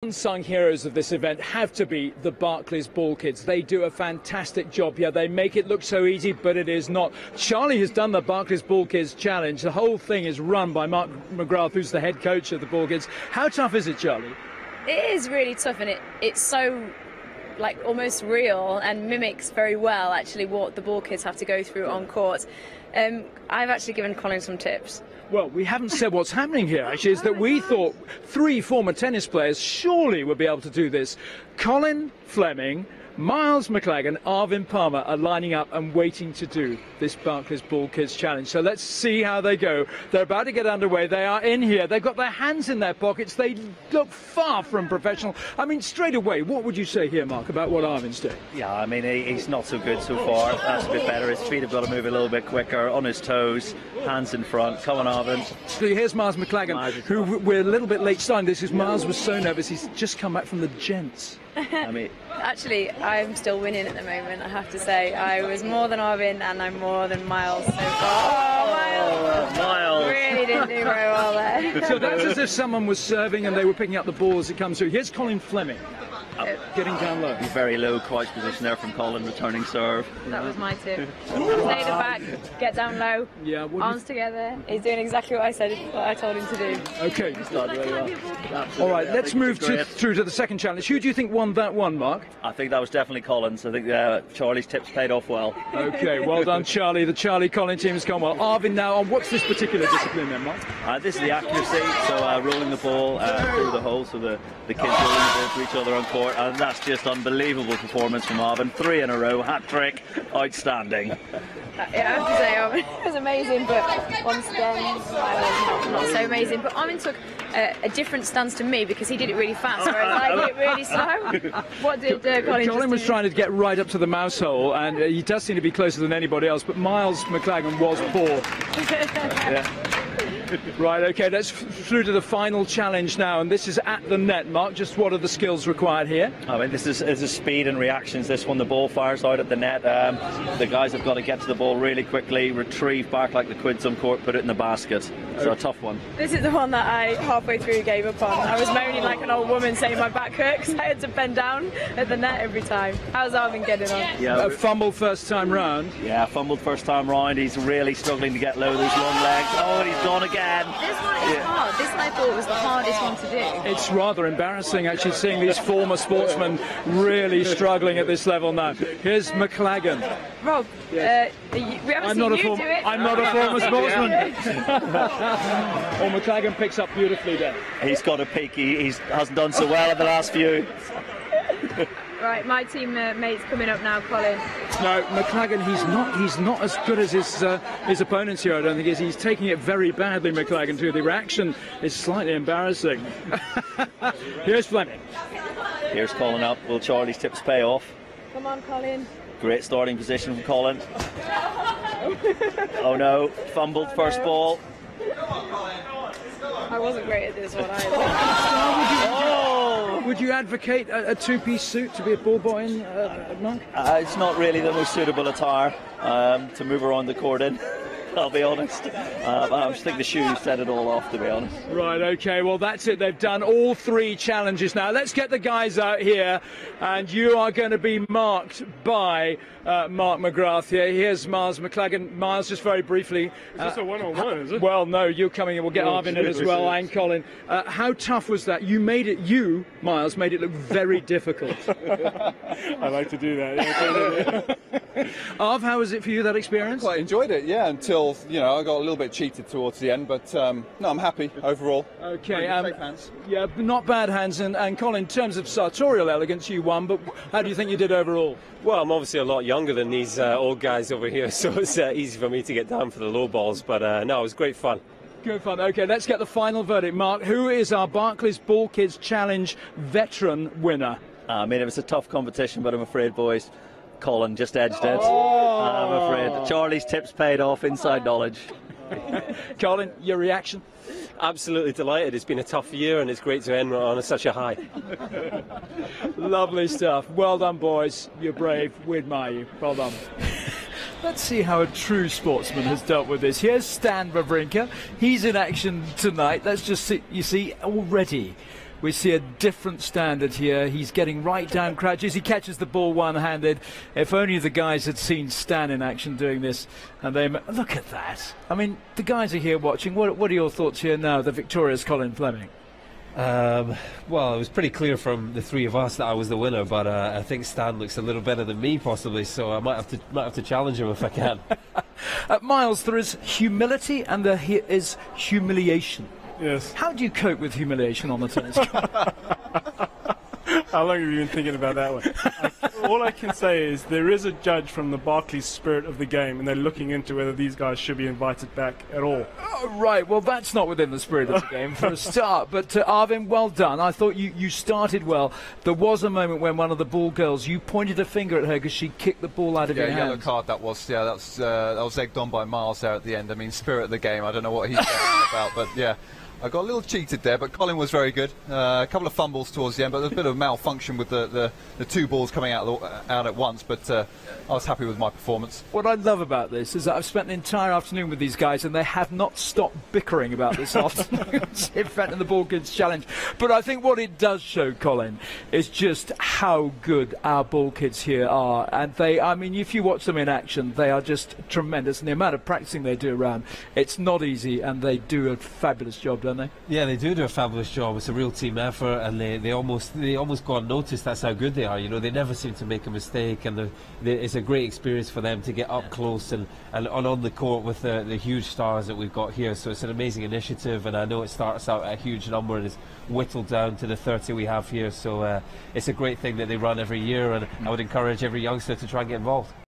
Unsung heroes of this event have to be the Barclays ball kids. They do a fantastic job here. They make it look so easy, but it is not. Charlie has done the Barclays ball kids challenge. The whole thing is run by Mark McGrath, who's the head coach of the ball kids. How tough is it, Charlie? It is really tough, and it's so like almost real and mimics very well actually what the ball kids have to go through on court. I've actually given Colin some tips. Well, we haven't said what's happening here, actually, is that we thought 3 former tennis players surely would be able to do this. Colin, Fleming, Miles, Maclagan, Arvind, Parmar are lining up and waiting to do this Barclays Ball Kids Challenge. So let's see how they go. They're about to get underway. They are in here. They've got their hands in their pockets. They look far from professional. I mean, straight away, what would you say here, Mark, about what Arvind's doing? Yeah, I mean, he's not so good so far. That's a bit better. His feet have got to move a little bit quicker, on his toes, hands in front. Come on, Arvind. So here's Miles Maclagan, who we're a little bit late starting this because Miles was so nervous. He's just come back from the gents. I mean, actually, I'm still winning at the moment, I have to say. I was more than Arvind and I'm more than Miles so far. Oh, Miles! Really didn't do very well there. So that's as if someone was serving and they were picking up the ball as it comes through. Here's Colin Fleming, getting down low. Very low crouch position there from Colin, returning serve. That was my tip. Stay at the back, get down low, yeah, arms together. He's doing exactly what I told him to do. Okay. Really well. All right, let's move through to the second challenge. Who do you think won that one, Mark? I think that was definitely Colin's. I think Charlie's tips paid off well. Okay, well done, Charlie. The Charlie Colin team has gone well. Arvind now, on what's this particular discipline then, Mark? This is the accuracy, so rolling the ball through the hole, so the kids rolling the ball to each other on court, and that's just unbelievable performance from Arvind. 3 in a row, hat-trick, outstanding. Yeah, I have to say, Arvind was amazing, but once again, I was not so amazing. But Arvind took a different stance to me because he did it really fast, whereas I did it really slow. What did Colin was trying to get right up to the mouse hole, and he does seem to be closer than anybody else, but Miles Maclagan was poor. Yeah. Right, okay, let's through to the final challenge now, and this is at the net, Mark. Just what are the skills required here? I mean, this is speed and reactions. This one, the ball fires out at the net. The guys have got to get to the ball really quickly, retrieve back like the quids on court, put it in the basket. So a tough one. This is the one that I halfway through gave up on. I was moaning like an old woman saying my back hurt because I had to bend down at the net every time. How's Arvind getting on? Yeah, a fumble first time round. Yeah, fumbled first time round. He's really struggling to get low those long legs. Oh, and he's gone again. This one is hard. This I thought was the hardest one to do. It's rather embarrassing actually seeing these former sportsmen really struggling at this level now. Here's Maclagan. Rob, we haven't seen you do it. I'm not a former sportsman. Oh, Maclagan picks up beautifully there. He's got a peak. He hasn't done so well in the last few. Right, my teammate's coming up now, Colin. No, Maclagan, he's not as good as his opponents here, I don't think. He's taking it very badly, Maclagan, too. The reaction is slightly embarrassing. Here's Fleming. Here's Colin up. Will Charlie's tips pay off? Come on, Colin. Great starting position from Colin. Oh no, fumbled first ball. I wasn't great at this one either. Would you advocate a two-piece suit to be a ball boy in, Mark? It's not really the most suitable attire to move around the court in. I'll be honest. I just think the shoes set it all off, to be honest. Right, okay, well that's it. They've done all 3 challenges now. Let's get the guys out here, and you are going to be marked by Mark McGrath here. Here's Miles Maclagan. Miles, just very briefly. Is this a one-on-one, is it? Well, no, you're coming in. We'll get Arvind in as well, and Colin. How tough was that? You, Miles, made it look very difficult. I like to do that. Yeah. Arv, how was it for you, that experience? Quite enjoyed it, yeah, until, you know, I got a little bit cheated towards the end, but no, I'm happy overall. Okay, shake hands. Yeah, not bad hands, and Colin, in terms of sartorial elegance, you won, but how do you think you did overall? Well, I'm obviously a lot younger than these old guys over here, so it's easy for me to get down for the low balls, but no, it was great fun. Good fun. Okay, let's get the final verdict. Mark, who is our Barclays Ball Kids Challenge veteran winner? I mean, it was a tough competition, but I'm afraid, boys, Colin just edged it. I'm afraid. Charlie's tips paid off, inside knowledge. Colin, your reaction? Absolutely delighted. It's been a tough year and it's great to end on such a high. Lovely stuff. Well done, boys. You're brave. We admire you. Well done. Let's see how a true sportsman has dealt with this. Here's Stan Wawrinka. He's in action tonight. Let's just see, you see, already we see a different standard here. He's getting right down crouches. He catches the ball one-handed. If only the guys had seen Stan in action doing this. And they look at that. I mean, the guys are here watching. What are your thoughts here now, the victorious Colin Fleming? Well, it was pretty clear from the three of us that I was the winner, but I think Stan looks a little better than me, possibly. So I might have to challenge him if I can. Miles, there is humility and there is humiliation. Yes. How do you cope with humiliation on the tennis court? How long have you been thinking about that one? All I can say is there is a judge from the Barclays spirit of the game, and they're looking into whether these guys should be invited back at all. Oh, right, well, that's not within the spirit of the game for a start. But Arvind, well done. I thought you started well. There was a moment when one of the ball girls, you pointed a finger at her because she kicked the ball out of your hand. Yeah, yellow card that was. Yeah, that was egged on by Miles there at the end. I mean, spirit of the game. I don't know what he's talking about, but yeah. I got a little cheated there, but Colin was very good. A couple of fumbles towards the end, but there's a bit of malfunction with the two balls coming out at once. But I was happy with my performance. What I love about this is that I've spent an entire afternoon with these guys, and they have not stopped bickering about this afternoon event and the Ball Kids Challenge. But I think what it does show, Colin, is just how good our Ball Kids here are. And I mean, if you watch them in action, they are just tremendous. And the amount of practicing they do around, it's not easy, and they do a fabulous job, don't they? Yeah, they do a fabulous job. It's a real team effort, and they almost go unnoticed. That's how good they are. You know, they never seem to make a mistake, and it's a great experience for them to get up close and on the court with the huge stars that we've got here. So it's an amazing initiative, and I know it starts out at a huge number and is whittled down to the 30 we have here. So it's a great thing that they run every year, and I would encourage every youngster to try and get involved.